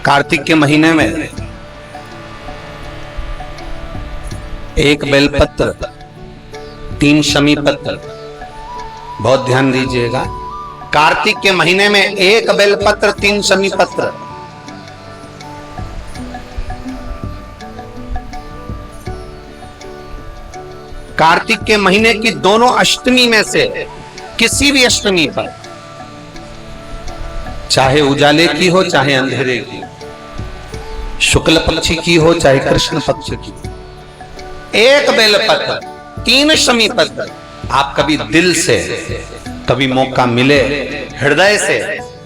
कार्तिक के महीने में एक बेलपत्र, 3 शमी पत्र, बहुत ध्यान दीजिएगा। कार्तिक के महीने में एक बेलपत्र, 3 शमी पत्र। कार्तिक के महीने की दोनों अष्टमी में से किसी भी अष्टमी पर, चाहे उजाले की हो चाहे अंधेरे की, शुक्ल पक्ष की हो चाहे कृष्ण पक्ष की, एक बेलपत्र, 3 शमी पत्र। आप कभी दिल से, कभी मौका मिले हृदय से,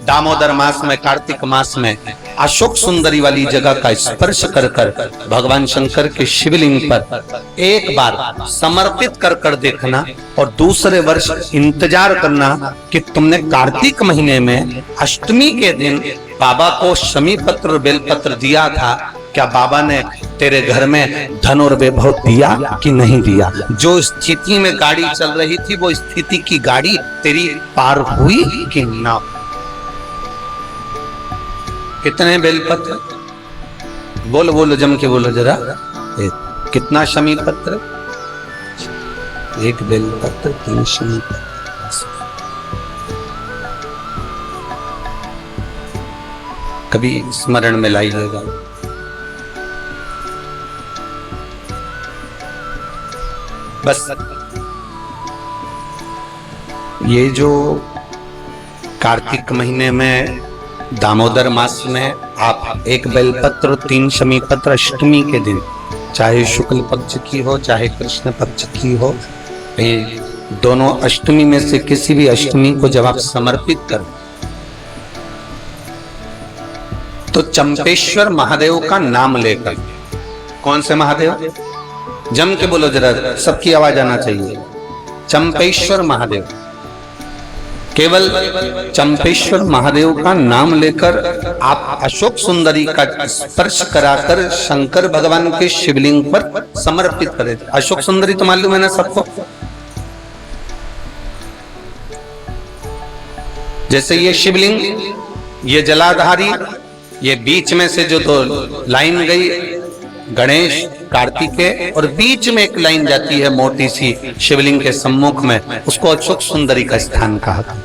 दामोदर मास में, कार्तिक मास में अशोक सुंदरी वाली जगह का स्पर्श कर कर भगवान शंकर के शिवलिंग पर एक बार समर्पित कर कर देखना, और दूसरे वर्ष इंतजार करना कि तुमने कार्तिक महीने में अष्टमी के दिन बाबा को शमी पत्र बेलपत्र दिया था, क्या बाबा ने तेरे घर में धन और वैभव दिया कि नहीं दिया? जो स्थिति में गाड़ी चल रही थी वो स्थिति की गाड़ी तेरी पार हुई कि ना? कितने बेलपत्र? बोलो बोलो, जम के बोलो जरा। कितना शमी पत्र? एक बेलपत्र, 3 शमी पत्र। कभी स्मरण में लाइएगा। बस ये जो कार्तिक महीने में, दामोदर मास में आप एक बेलपत्र, 3 शमी पत्र अष्टमी के दिन, चाहे शुक्ल पक्ष की हो चाहे कृष्ण पक्ष की हो, ये दोनों अष्टमी में से किसी भी अष्टमी को जब आप समर्पित करें तो चंपेश्वर महादेव का नाम लेकर, कौन से महादेव? जम के बोलो जरा, सबकी आवाज आना चाहिए। चंपेश्वर महादेव, केवल चंपेश्वर महादेव का नाम लेकर आप अशोक सुंदरी का स्पर्श कराकर शंकर भगवान के शिवलिंग पर समर्पित करें। अशोक सुंदरी तो मालूम है ना सबको? जैसे ये शिवलिंग, ये जलाधारी, ये बीच में से जो 2 लाइन गई, गणेश कार्तिकेय, और बीच में एक लाइन जाती है मोटी सी शिवलिंग के सम्मुख में, उसको अशोक सुंदरी का स्थान कहा।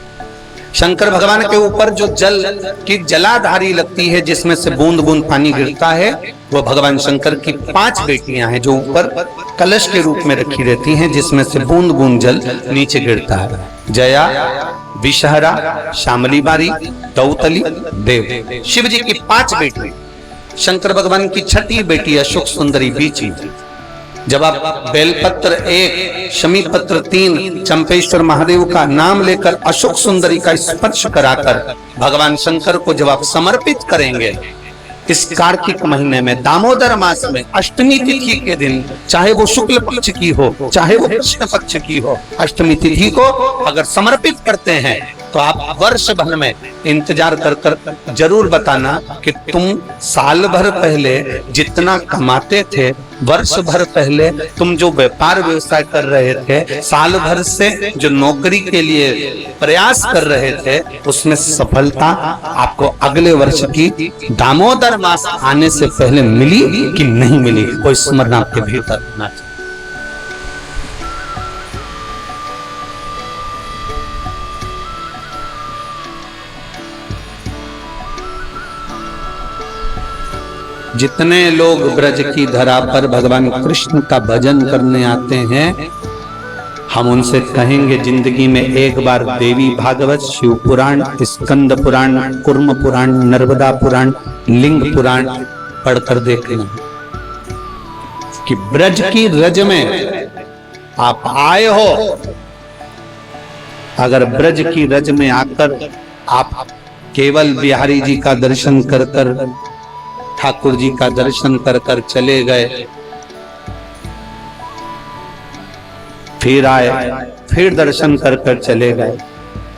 शंकर भगवान के ऊपर जो जल की जलाधारी लगती है, जिसमें से बूंद बूंद पानी गिरता है, वो भगवान शंकर की 5 बेटियां हैं जो ऊपर कलश के रूप में रखी रहती हैं, जिसमें से बूंद बूंद जल नीचे गिरता है। जया, विषहरा, शामली बारी, दौतली, देव। शिव जी की 5 बेटी, शंकर भगवान की 6ठी बेटी अशोक सुंदरी बीची। जब आप बेलपत्र 1, शमी पत्र 3, चंपेश्वर महादेव का नाम लेकर अशोक सुंदरी का स्पर्श कराकर भगवान शंकर को जब आप समर्पित करेंगे, इस कार्तिक महीने में दामोदर मास में अष्टमी तिथि के दिन, चाहे वो शुक्ल पक्ष की हो चाहे वो कृष्ण पक्ष की हो, अष्टमी तिथि को अगर समर्पित करते हैं तो आप वर्ष भर में इंतजार कर कर जरूर बताना कि तुम साल भर पहले जितना कमाते थे, वर्ष भर पहले तुम जो व्यापार व्यवसाय कर रहे थे, साल भर से जो नौकरी के लिए प्रयास कर रहे थे, उसमें सफलता आपको अगले वर्ष की दामोदर मास आने से पहले मिली कि नहीं मिली, कोई स्मरण आपके भीतर होना चाहिए। जितने लोग ब्रज की धरा पर भगवान कृष्ण का भजन करने आते हैं, हम उनसे कहेंगे जिंदगी में एक बार देवी भागवत, शिव पुराण, स्कंद पुराण, कुर्म पुराण, नर्मदा पुराण, लिंग पुराण पढ़कर देखना कि ब्रज की रज में आप आए हो। अगर ब्रज की रज में आकर आप केवल बिहारी जी का दर्शन कर कर, ठाकुर जी का दर्शन कर कर चले गए, फिर आए, फिर दर्शन कर कर चले गए,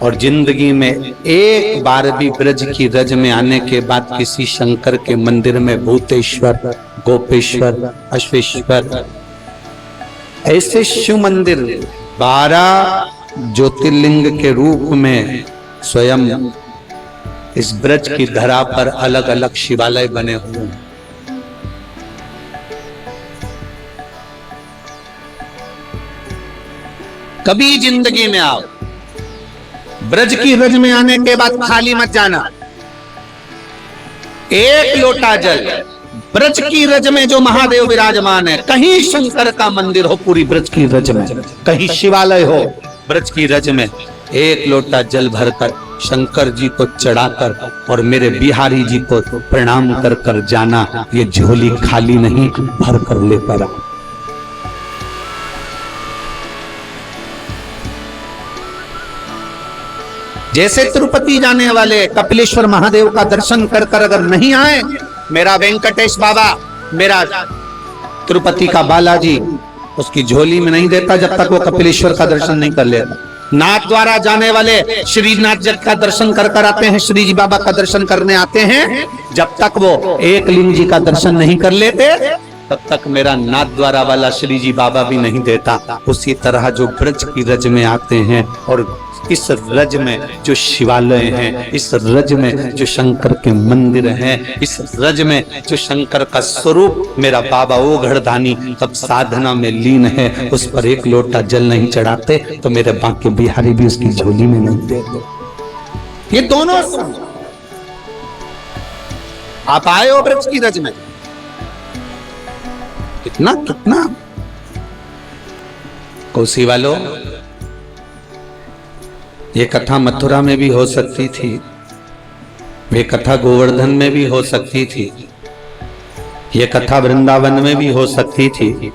और जिंदगी में एक बार भी ब्रज की रज में आने के बाद किसी शंकर के मंदिर में भूतेश्वर, गोपेश्वर, अश्वेश्वर, ऐसे शिव मंदिर 12 ज्योतिर्लिंग के रूप में स्वयं इस ब्रज की धरा पर अलग अलग शिवालय बने हुए हैं। कभी जिंदगी में आओ, ब्रज की रज में आने के बाद खाली मत जाना। एक लोटा जल, ब्रज की रज में जो महादेव विराजमान है, कहीं शंकर का मंदिर हो पूरी ब्रज की रज में, कहीं शिवालय हो ब्रज की रज में, एक लोटा जल भरकर शंकर जी को चढ़ाकर और मेरे बिहारी जी को प्रणाम कर कर जाना। ये झोली खाली नहीं, भर कर लेकर आ। जैसे तिरुपति जाने वाले कपिलेश्वर महादेव का दर्शन कर कर अगर नहीं आए, मेरा वेंकटेश बाबा, मेरा तिरुपति का बालाजी उसकी झोली में नहीं देता जब तक वो कपिलेश्वर का दर्शन नहीं कर लेता। नाथ द्वारा जाने वाले श्रीनाथ जी का दर्शन कर कर आते हैं, श्री जी बाबा का दर्शन करने आते हैं, जब तक वो एक लिंग जी का दर्शन नहीं कर लेते तब तक मेरा नाथ द्वारा वाला श्री जी बाबा भी नहीं देता। उसी तरह जो ब्रज की रज में आते हैं और इस रज में जो शिवालय हैं, इस रज में जो शंकर के मंदिर हैं, इस रज में जो शंकर का स्वरूप मेरा बाबा ओघड़दानी तब साधना में लीन है, उस पर एक लोटा जल नहीं चढ़ाते तो मेरे बांके बिहारी भी उसकी झोली में नहीं देते। ये दोनों आप आए हो ब्रज की रज में, कितना कितना कोसी वालों, ये कथा मथुरा में भी हो सकती थी, ये कथा गोवर्धन में भी हो सकती थी, ये कथा वृंदावन में भी हो सकती थी,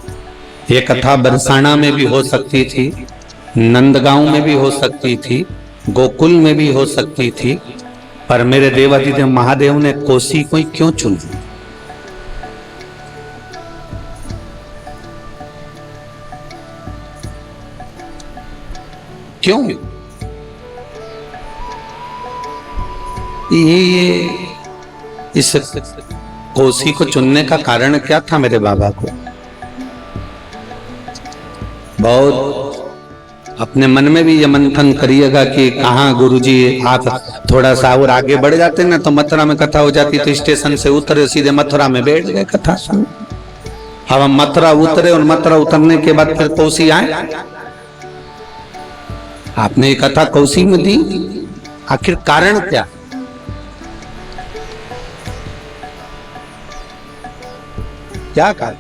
ये कथा बरसाना में भी हो सकती थी, नंदगांव में भी हो सकती थी, गोकुल में भी हो सकती थी, पर मेरे देवाधिदेव महादेव ने कोसी को क्यों चुन लिया? क्यों? ये इस कोसी को चुनने का कारण क्या था मेरे बाबा को? बहुत अपने मन में भी ये मंथन करिएगा कि कहाँ गुरुजी आप थोड़ा सा और आगे बढ़ जाते ना तो मथुरा में कथा हो जाती, तो स्टेशन से उतरे सीधे मथुरा में बैठ गए कथा सुन। अब हम मथुरा उतरे और मथुरा उतरने के बाद फिर कोसी आए, आपने ये कथा कोसी में दी, आखिर कारण क्या? क्या कारण?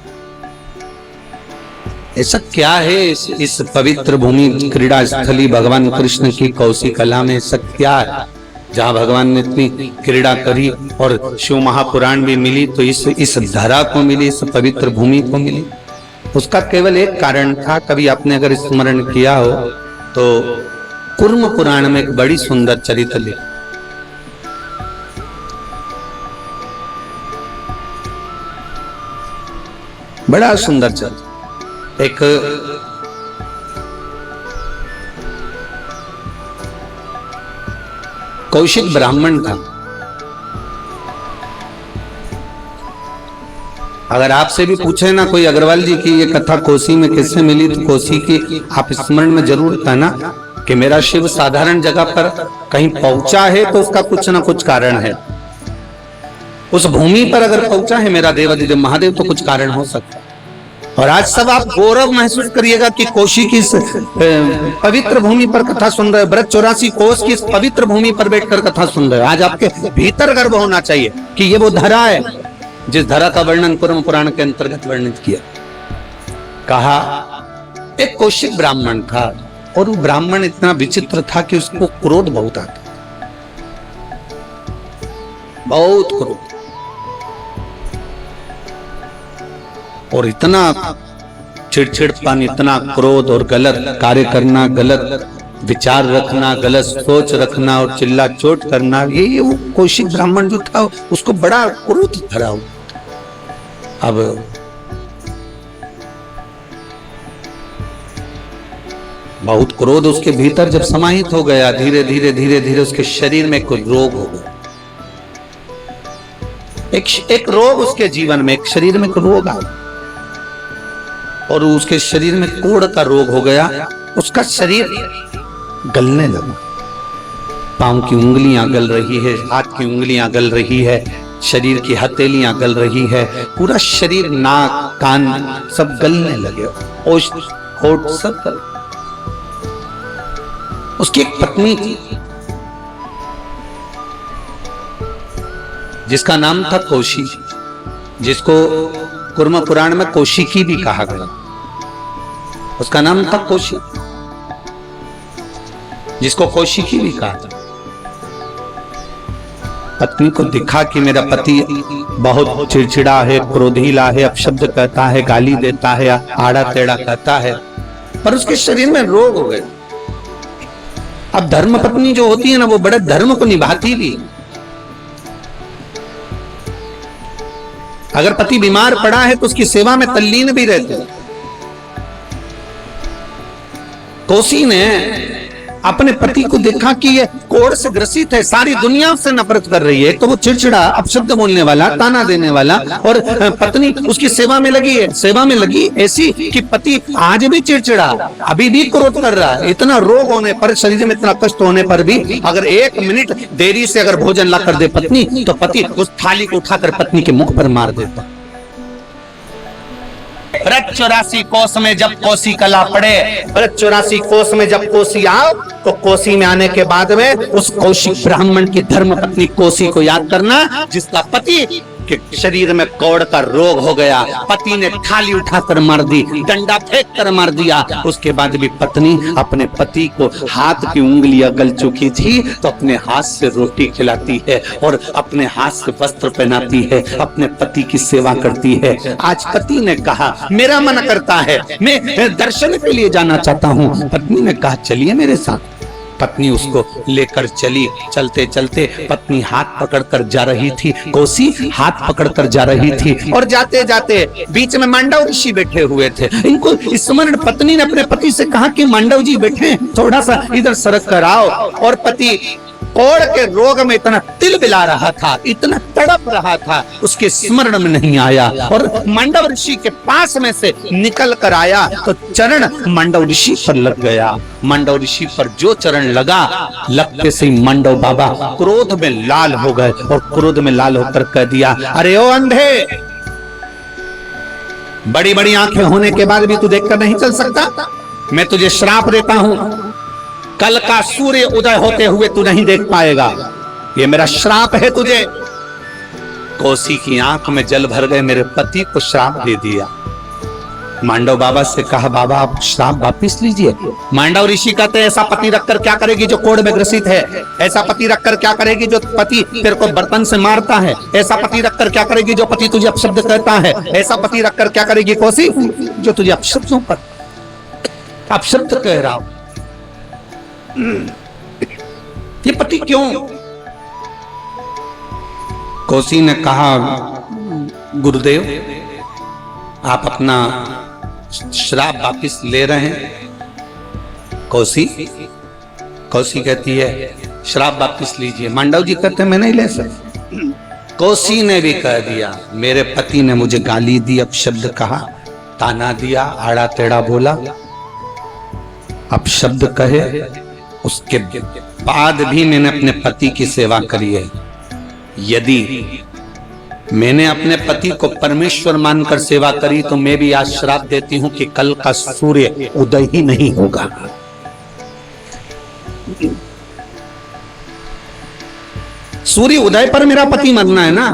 ऐसा क्या है इस पवित्र भूमि क्रीड़ा स्थली भगवान कृष्ण की कौशी कला में ऐसा क्या है जहाँ भगवान ने इतनी क्रीड़ा करी और शिव महापुराण भी मिली, तो इस धरा को मिली, इस पवित्र भूमि को मिली? उसका केवल एक कारण था, कभी आपने अगर स्मरण किया हो तो कुर्म पुराण में एक बड़ी सुंदर चरित्र लिखा, बड़ा सुंदर चरित्र। एक कौशिक ब्राह्मण था। अगर आपसे भी पूछे ना कोई अग्रवाल जी की ये कथा कोसी में कैसे मिली, तो कोसी की आप स्मरण में जरूर था ना कि मेरा शिव साधारण जगह पर कहीं पहुंचा है तो उसका कुछ ना कुछ कारण है। उस भूमि पर अगर पहुंचा है मेरा देवाधिदेव महादेव तो कुछ कारण हो सकता है। और आज सब आप गौरव महसूस करिएगा कि कोशी की पवित्र भूमि पर कथा सुन रहे, ब्रज 84 कोस की इस पवित्र भूमि पर बैठकर कथा सुन रहे। आज आपके भीतर गर्व होना चाहिए कि ये वो धरा है जिस धरा का वर्णन कुर्म पुराण के अंतर्गत वर्णित किया। कहा एक कौशिक ब्राह्मण था और वो ब्राह्मण इतना विचित्र था कि उसको क्रोध बहुत आता, बहुत क्रोध, और इतना चिड़चिड़पन, इतना क्रोध और गलत कार्य करना, गलत विचार रखना, गलत सोच रखना और चिल्ला चोट करना, ये वो कौशिक ब्राह्मण जो था उसको बड़ा क्रोध भरा हुआ। अब बहुत क्रोध उसके भीतर जब समाहित हो गया, धीरे धीरे धीरे धीरे उसके शरीर में कोई रोग हो गया। एक रोग उसके जीवन में, एक शरीर में कोई रोग आया और उसके शरीर में कोढ़ का रोग हो गया। उसका शरीर गलने लगा, पांव की उंगलियां गल रही है, हाथ की उंगलियां गल रही है, शरीर की हथेलियां गल रही है, पूरा शरीर, नाक, कान सब गलने लगे, होठ सब गल। उसकी एक पत्नी थी जिसका नाम था कोशी, जिसको कुर्म पुराण में कौशिकी भी कहा गया। उसका नाम था कोशी, जिसको कौशिकी भी कहा था। पत्नी को दिखा कि मेरा पति बहुत चिड़चिड़ा है, क्रोधीला है, अपशब्द कहता है, गाली देता है, आड़ा टेढ़ा कहता है, पर उसके शरीर में रोग हो गए। अब धर्म पत्नी जो होती है ना, वो बड़े धर्म को निभाती भी। अगर पति बीमार पड़ा है तो उसकी सेवा में तल्लीन भी रहते हैं। कोसी ने अपने पति को देखा कि ये कोढ़ से ग्रसित है, सारी दुनिया उससे नफरत कर रही है, तो वो चिड़चिड़ा, अपशब्द बोलने वाला, ताना देने वाला, और पत्नी उसकी सेवा में लगी है। सेवा में लगी ऐसी कि पति आज भी चिड़चिड़ा, अभी भी क्रोध कर रहा है। इतना रोग होने पर, शरीर में इतना कष्ट होने पर भी अगर 1 मिनट देरी से अगर भोजन ला कर दे पत्नी, तो पति उस थाली को उठाकर पत्नी के मुख पर मार देता। 84 कोस में जब कोसी कला पड़े, 84 कोस में जब कोसी आओ, तो कोसी में आने के बाद में उस कौशिक ब्राह्मण की धर्म पत्नी कोसी को याद करना, जिसका पति के शरीर में कोढ़ का रोग हो गया। पति ने थाली उठाकर मार दी, डंडा फेंक कर मार दिया। उसके बाद भी पत्नी अपने पति को, हाथ की उंगलियां गल चुकी थी तो अपने हाथ से रोटी खिलाती है और अपने हाथ से वस्त्र पहनाती है, अपने पति की सेवा करती है। आज पति ने कहा मेरा मन करता है, मैं दर्शन के लिए जाना चाहता हूँ। पत्नी ने कहा चलिए मेरे साथ। पत्नी उसको लेकर चली। चलते चलते पत्नी हाथ पकड़कर जा रही थी, कोसी हाथ पकड़कर जा रही थी, और जाते जाते बीच में मांडव ऋषि बैठे हुए थे। इनको स्मरण, पत्नी ने अपने पति से कहा कि मांडव जी बैठे, थोड़ा सा इधर सरक कर आओ। और पति कोढ़ के रोग में इतना तिलबिला रहा था, इतना तड़प रहा था, उसके स्मरण में नहीं आया। और मांडव ऋषि के पास में से निकल कर आया तो चरण मांडव ऋषि पर लग गया। मांडव ऋषि पर जो चरण लगा, लगते से मांडव बाबा क्रोध में लाल हो गए और क्रोध में लाल होकर कह दिया, अरे ओ अंधे, बड़ी बड़ी आंखें होने के बाद भी तू देखकर नहीं चल सकता? मैं तुझे श्राप देता हूं, कल का सूर्य उदय होते हुए तू नहीं देख पाएगा, ये मेरा श्राप है तुझे। कोसी की आंख में जल भर गए, मेरे पति को श्राप दे दिया। मांडव बाबा से कहा बाबा आप श्राप वापिस लीजिए। मांडव ऋषि कहते ऐसा पति रखकर क्या करेगी जो कोढ़ में ग्रसित है? ऐसा पति रखकर क्या करेगी जो पति तेरे को बर्तन से मारता है? ऐसा पति रखकर क्या करेगी जो पति तुझे अपशब्द कहता है? ऐसा पति रखकर क्या करेगी कोसी जो तुझे अपशब्दों पर अपशब्द कह रहा हो? ये पति क्यों? कोसी ने कहा गुरुदेव आप अपना श्राप वापिस ले रहे हैं। कोसी कहती है श्राप वापिस लीजिए। मांडव जी कहते मैं नहीं ले सकता। कोसी ने भी कह दिया मेरे पति ने मुझे गाली दी, अपशब्द कहा, ताना दिया, आड़ा टेढ़ा बोला, अपशब्द कहे, उसके बाद भी मैंने अपने पति की सेवा करी है। यदि मैंने अपने पति को परमेश्वर मानकर सेवा करी तो मैं भी आज श्राप देती हूं कि कल का सूर्य उदय ही नहीं होगा। सूर्य उदय पर मेरा पति मरना है ना,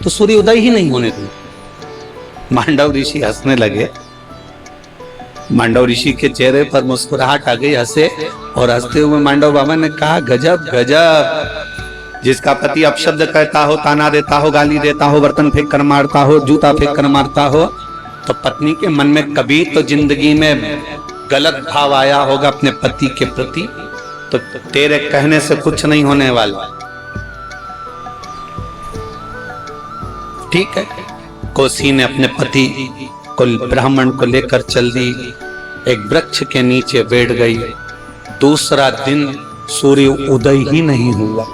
तो सूर्य उदय ही नहीं होने दूं। मांडव ऋषि हंसने लगे। मांडव ऋषि के चेहरे पर मुस्कुराहट आ गई, हंसे, और हंसते हुए मांडव बाबा ने कहा गजब गजब, जिसका पति अपशब्द कहता हो, ताना देता हो, गाली देता हो, बर्तन फेंक कर मारता हो, जूता फेंक कर मारता हो, तो पत्नी के मन में कभी तो जिंदगी में गलत भाव आया होगा अपने पति के प्रति, तो तेरे कहने से कुछ नहीं होने वाला। ठीक है। कोसी ने अपने पति को, ब्राह्मण को लेकर चल दी, एक वृक्ष के नीचे बैठ गई। दूसरा दिन सूर्य उदय ही नहीं हुआ,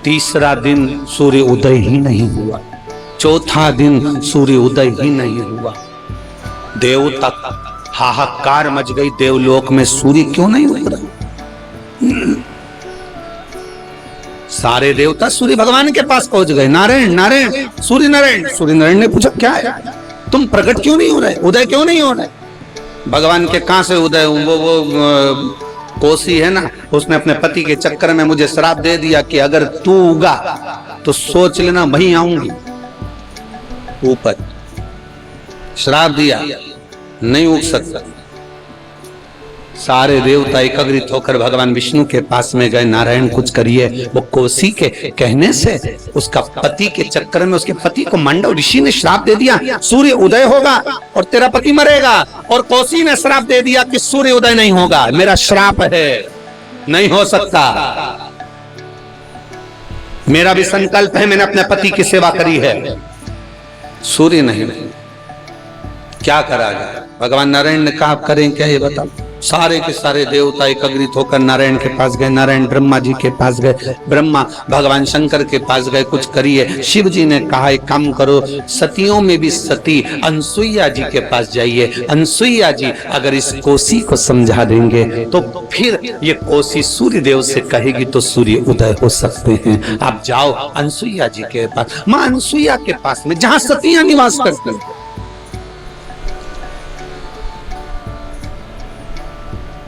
तीसरा दिन सूर्य उदय ही नहीं हुआ, चौथा दिन सूर्य उदय ही नहीं हुआ। देव तक हाहाकार मच गई, देवलोक में सूर्य क्यों नहीं उतरा? सारे देवता सूर्य भगवान के पास पहुंच गए। नारायण नारायण सूर्य नारायण। सूर्य नारायण ने पूछा क्या है, तुम प्रकट क्यों नहीं हो रहे, उदय क्यों नहीं हो रहे? भगवान के कहां से उदय? वो कोसी है ना, उसने अपने पति के चक्कर में मुझे श्राप दे दिया कि अगर तू उगा तो सोच लेना वहीं आऊंगी ऊपर। श्राप दिया, नहीं उग सकता। सारे देवता एकत्रित होकर भगवान विष्णु के पास में गए। नारायण कुछ करिए। वो कोसी के कहने से उसका पति के चक्कर में उसके पति को मांडव ऋषि ने श्राप दे दिया, सूर्य उदय होगा और तेरा पति मरेगा। और कोसी ने श्राप दे दिया कि सूर्य उदय नहीं होगा, मेरा श्राप है, नहीं हो सकता। मेरा भी संकल्प है, मैंने अपने पति की सेवा करी है, सूर्य नहीं। क्या करा जाए? भगवान नारायण ने कहा आप करें क्या, ये बताओ। सारे के सारे देवता एकत्रित होकर नारायण के पास गए। नारायण ब्रह्मा जी के पास गए, ब्रह्मा भगवान शंकर के पास गए, कुछ करिए। शिव जी ने कहा एक काम करो, सतियों में भी सती अनसुईया जी के पास जाइए। अनसुईया जी अगर इस कोसी को समझा देंगे तो फिर ये कोसी सूर्य देव से कहेगी तो सूर्य उदय हो सकते हैं। आप जाओ अनसुईया जी के पास, मां अनसुईया के पास में, जहां सतियां निवास करती हैं।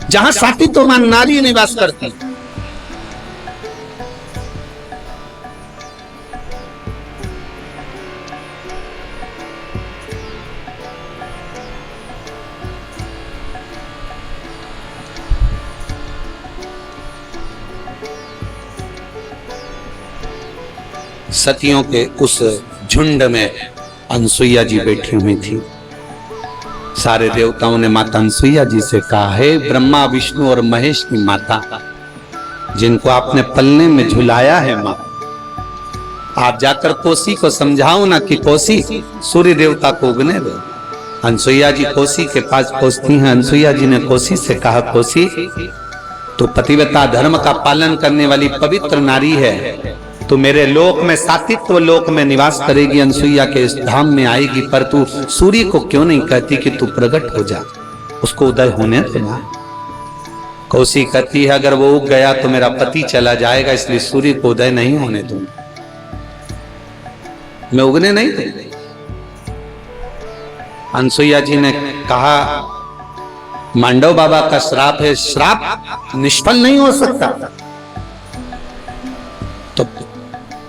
जहां सात्विकवान नारी निवास करती। सतियों के उस झुंड में अनसुईया जी बैठी हुई थी। सारे देवताओं ने माता अनसुईया जी से कहा, हे ब्रह्मा विष्णु और महेश की माता, जिनको आपने पलने में झुलाया है मां, आप जाकर कोसी को समझाओ ना कि कोसी सूर्य देवता को उगने दो। अनसुईया जी कोसी के पास पहुंचती हैं। अनसुईया जी ने कोसी से कहा, कोसी तो पतिव्रता धर्म का पालन करने वाली पवित्र नारी है, तो मेरे लोक में सात्वित्व लोक में निवास करेगी, अनसुईया के इस धाम में आएगी, पर तू सूर्य को क्यों नहीं कहती कि तू प्रकट हो जा, उसको उदय होने देना। कोसी कहती है अगर वो उग गया तो मेरा पति चला जाएगा, इसलिए सूर्य को उदय नहीं होने दूंगा, मैं उगने नहीं दूंगी। अनसुईया जी ने कहा मांडव बाबा का श्राप है, श्राप निष्फल नहीं हो सकता। तो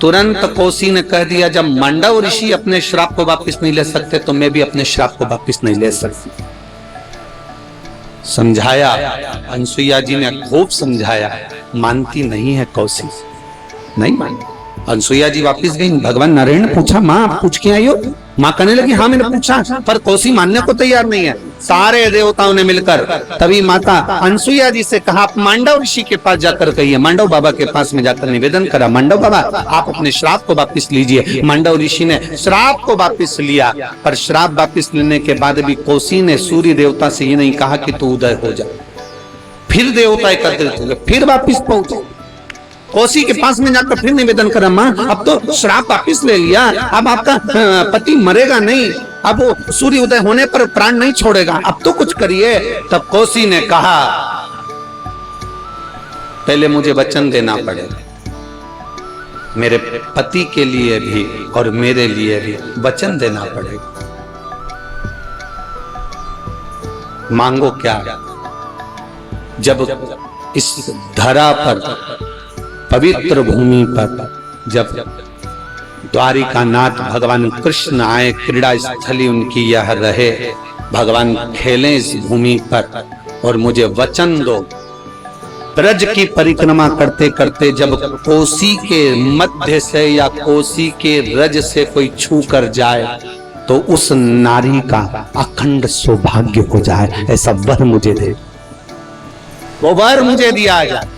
तुरंत कोसी ने कह दिया, जब मांडव ऋषि अपने श्राप को वापस नहीं ले सकते तो मैं भी अपने श्राप को वापस नहीं ले सकती। समझाया, अनसुईया जी ने खूब समझाया, मानती नहीं है कोसी, नहीं मानती। अनसुईया जी वापस गई। भगवान नारायण ने पूछा, माँ पूछ के आई हो? माँ कहने लगी, हाँ मैंने पूछा, पर कोसी मानने को तैयार नहीं है। सारे देवताओं ने मिलकर तभी माता अनसुईया जी से कहा, आप मांडव ऋषि के पास जाकर कहिए, मांडव बाबा के पास में जाकर निवेदन करा, मांडव बाबा आप अपने श्राप को वापस लीजिए। मांडव ऋषि ने श्राप को वापस लिया, पर श्राप वापस लेने के बाद भी कोसी ने सूर्य देवता से ये नहीं कहा कि तू उदय हो जा। फिर देवता एकत्रित हो गए, फिर वापिस पहुंचे कोसी के पास में जाकर फिर निवेदन करा, माँ अब तो श्राप वापिस ले लिया, अब आपका पति मरेगा नहीं, अब वो सूर्य उदय होने पर प्राण नहीं छोड़ेगा, अब तो कुछ करिए। तब कोसी ने कहा, पहले मुझे वचन देना पड़ेगा, मेरे पति के लिए भी और मेरे लिए भी वचन देना पड़ेगा। मांगो क्या? जब इस धरा पर पवित्र भूमि पर जब द्वारिका नाथ भगवान कृष्ण आए, क्रीड़ा स्थली उनकी यह रहे, भगवान खेलें इस भूमि पर और मुझे वचन दो। ब्रज की परिक्रमा करते करते जब कोसी के मध्य से या कोसी के रज से कोई छू कर जाए तो उस नारी का अखंड सौभाग्य हो जाए, ऐसा वर मुझे दे। वो वर मुझे दिया जाए।